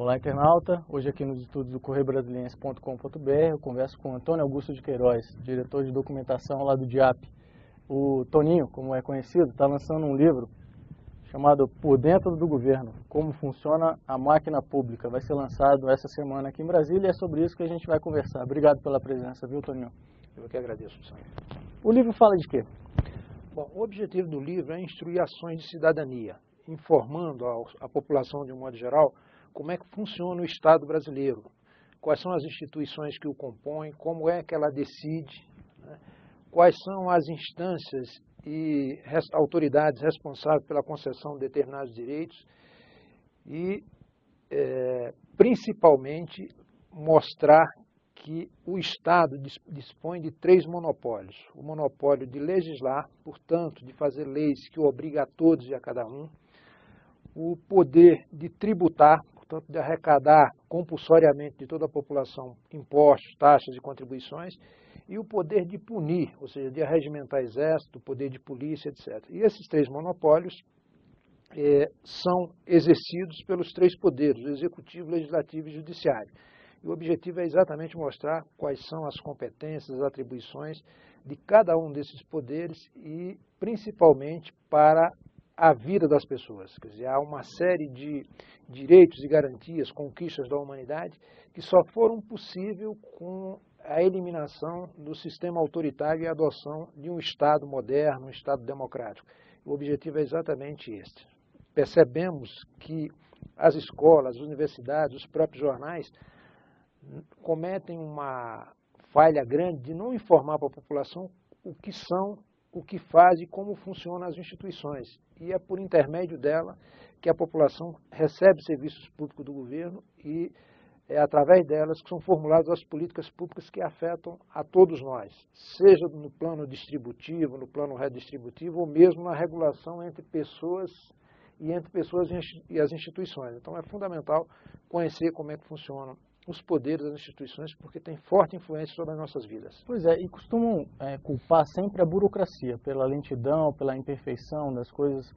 Olá, internauta. Hoje aqui nos estudos do correiobrasiliense.com.br eu converso com Antônio Augusto de Queiroz, diretor de documentação lá do DIAP. O Toninho, como é conhecido, está lançando um livro chamado Por Dentro do Governo, Como Funciona a Máquina Pública. Vai ser lançado essa semana aqui em Brasília e é sobre isso que a gente vai conversar. Obrigado pela presença, viu, Toninho? Eu que agradeço, Sam. O livro fala de quê? Bom, o objetivo do livro é instruir ações de cidadania, informando a população de um modo geral como é que funciona o Estado brasileiro, quais são as instituições que o compõem, como é que ela decide, né? Quais são as instâncias e autoridades responsáveis pela concessão de determinados direitos e, principalmente, mostrar que o Estado dispõe de 3 monopólios. O monopólio de legislar, portanto, de fazer leis que obrigam a todos e a cada um. O poder de tributar, portanto, de arrecadar compulsoriamente de toda a população impostos, taxas e contribuições. E o poder de punir, ou seja, de arregimentar exército, poder de polícia, etc. E esses 3 monopólios são exercidos pelos 3 poderes, o executivo, legislativo e judiciário. E o objetivo é exatamente mostrar quais são as competências, as atribuições de cada um desses poderes e, principalmente, para a vida das pessoas. Quer dizer, há uma série de direitos e garantias, conquistas da humanidade, que só foram possíveis com a eliminação do sistema autoritário e a adoção de um Estado moderno, um Estado democrático. O objetivo é exatamente este. Percebemos que as escolas, as universidades, os próprios jornais cometem uma falha grande de não informar para a população o que são, o que faz e como funcionam as instituições. E é por intermédio dela que a população recebe serviços públicos do governo e é através delas que são formuladas as políticas públicas que afetam a todos nós, seja no plano distributivo, no plano redistributivo, ou mesmo na regulação entre pessoas e as instituições. Então é fundamental conhecer como é que funcionam os poderes das instituições, porque tem forte influência sobre as nossas vidas. Pois é, e costumam culpar sempre a burocracia, pela lentidão, pela imperfeição das coisas.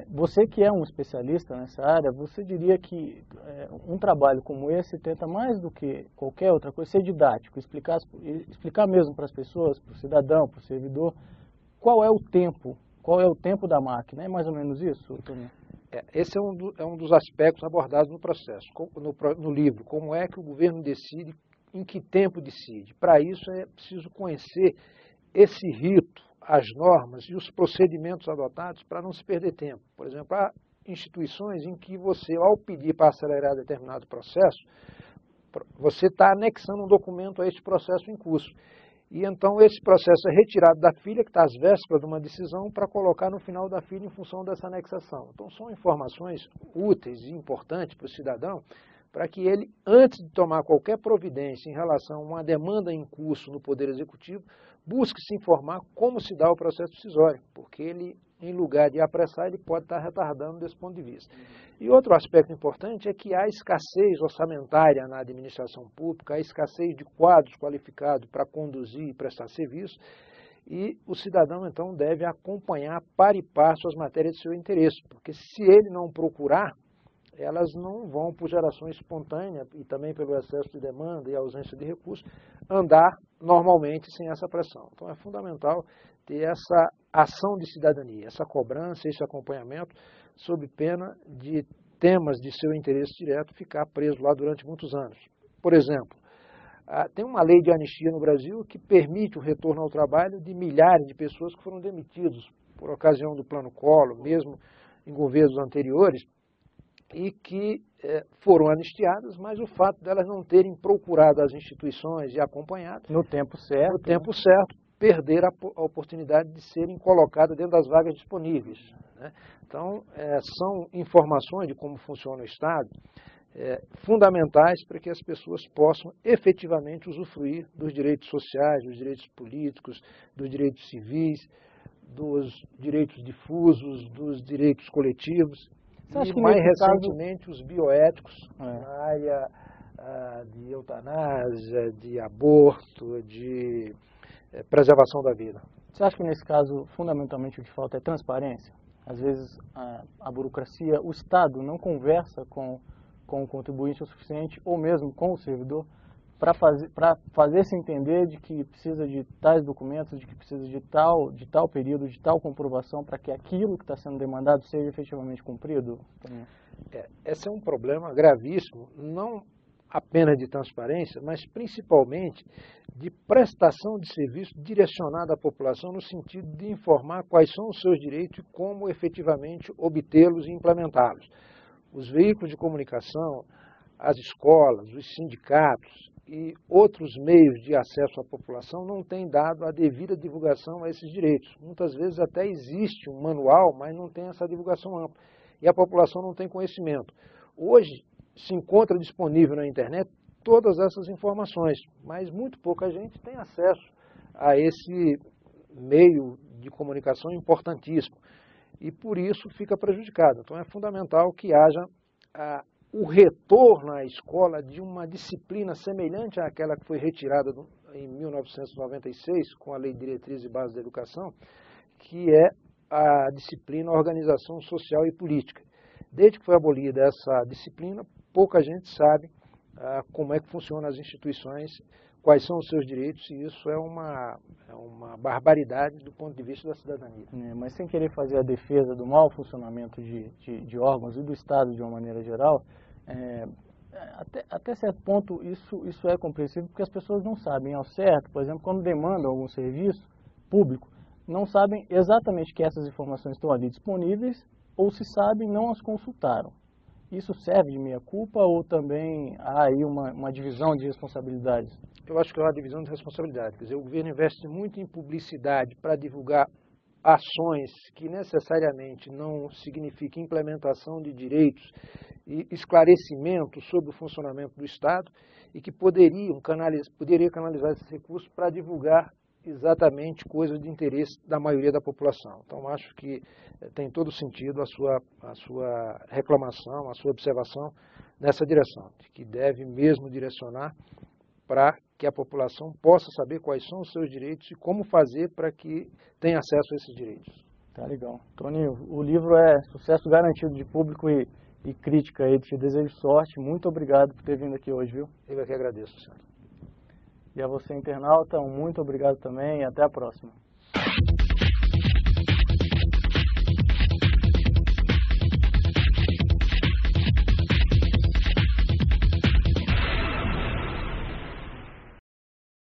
Você que é um especialista nessa área, você diria que um trabalho como esse tenta mais do que qualquer outra coisa ser didático, explicar mesmo para as pessoas, para o cidadão, para o servidor, qual é o tempo da máquina. É mais ou menos isso, Toninho? Esse é um dos aspectos abordados no processo, no livro, como é que o governo decide, em que tempo decide. Para isso é preciso conhecer esse rito, as normas e os procedimentos adotados para não se perder tempo. Por exemplo, há instituições em que você, ao pedir para acelerar determinado processo, você está anexando um documento a este processo em curso. E então esse processo é retirado da filha, que está às vésperas de uma decisão, para colocar no final da filha em função dessa anexação. Então são informações úteis e importantes para o cidadão, para que ele, antes de tomar qualquer providência em relação a uma demanda em curso no Poder Executivo, busque se informar como se dá o processo decisório, porque ele, em lugar de apressar, ele pode estar retardando desse ponto de vista. E outro aspecto importante é que há escassez orçamentária na administração pública, há escassez de quadros qualificados para conduzir e prestar serviço, e o cidadão, então, deve acompanhar par e passo as matérias de seu interesse, porque se ele não procurar, elas não vão, por geração espontânea e também pelo excesso de demanda e ausência de recursos, andar normalmente sem essa pressão. Então é fundamental ter essa ação de cidadania, essa cobrança, esse acompanhamento, sob pena de temas de seu interesse direto ficar preso lá durante muitos anos. Por exemplo, tem uma lei de anistia no Brasil que permite o retorno ao trabalho de milhares de pessoas que foram demitidos por ocasião do Plano Collor, mesmo em governos anteriores, e que foram anistiadas, mas o fato delas não terem procurado as instituições e acompanhado no tempo certo, perder a oportunidade de serem colocadas dentro das vagas disponíveis, né? Então, são informações de como funciona o Estado, fundamentais para que as pessoas possam efetivamente usufruir dos direitos sociais, dos direitos políticos, dos direitos civis, dos direitos difusos, dos direitos coletivos. E, mais recentemente, os bioéticos na área de eutanásia, de aborto, de preservação da vida. Você acha que, nesse caso, fundamentalmente o que falta é transparência? Às vezes, a burocracia, o Estado não conversa com com o contribuinte o suficiente, ou mesmo com o servidor, para fazer se entender de que precisa de tais documentos, de que precisa de tal período, de tal comprovação, para que aquilo que está sendo demandado seja efetivamente cumprido? Esse é um problema gravíssimo, não apenas de transparência, mas principalmente de prestação de serviço direcionado à população no sentido de informar quais são os seus direitos e como efetivamente obtê-los e implementá-los. Os veículos de comunicação, as escolas, os sindicatos e outros meios de acesso à população não têm dado a devida divulgação a esses direitos. Muitas vezes até existe um manual, mas não tem essa divulgação ampla. E a população não tem conhecimento. Hoje se encontra disponível na internet todas essas informações, mas muito pouca gente tem acesso a esse meio de comunicação importantíssimo. E por isso fica prejudicado. Então é fundamental que haja o retorno à escola de uma disciplina semelhante àquela que foi retirada em 1996 com a Lei de Diretrizes e Bases da Educação, que é a disciplina Organização Social e Política. Desde que foi abolida essa disciplina, pouca gente sabe como é que funcionam as instituições, quais são os seus direitos, e isso é uma barbaridade do ponto de vista da cidadania. Mas sem querer fazer a defesa do mau funcionamento de órgãos e do Estado de uma maneira geral, até certo ponto isso é compreensível, porque as pessoas não sabem ao certo, por exemplo, quando demandam algum serviço público, não sabem exatamente que essas informações estão ali disponíveis, ou se sabem, não as consultaram. Isso serve de meia-culpa ou também há aí uma divisão de responsabilidades? Eu acho que é uma divisão de responsabilidade. Quer dizer, o governo investe muito em publicidade para divulgar ações que necessariamente não significam implementação de direitos e esclarecimento sobre o funcionamento do Estado e que poderia canalizar esses recursos para divulgar exatamente coisas de interesse da maioria da população. Então, acho que tem todo sentido a sua reclamação, a sua observação nessa direção, de que deve mesmo direcionar para que a população possa saber quais são os seus direitos e como fazer para que tenha acesso a esses direitos. Tá legal. Toninho, o livro é sucesso garantido de público e crítica aí. Te desejo sorte. Muito obrigado por ter vindo aqui hoje, viu? Eu é que agradeço, senhor. E a você, internauta, muito obrigado também e até a próxima.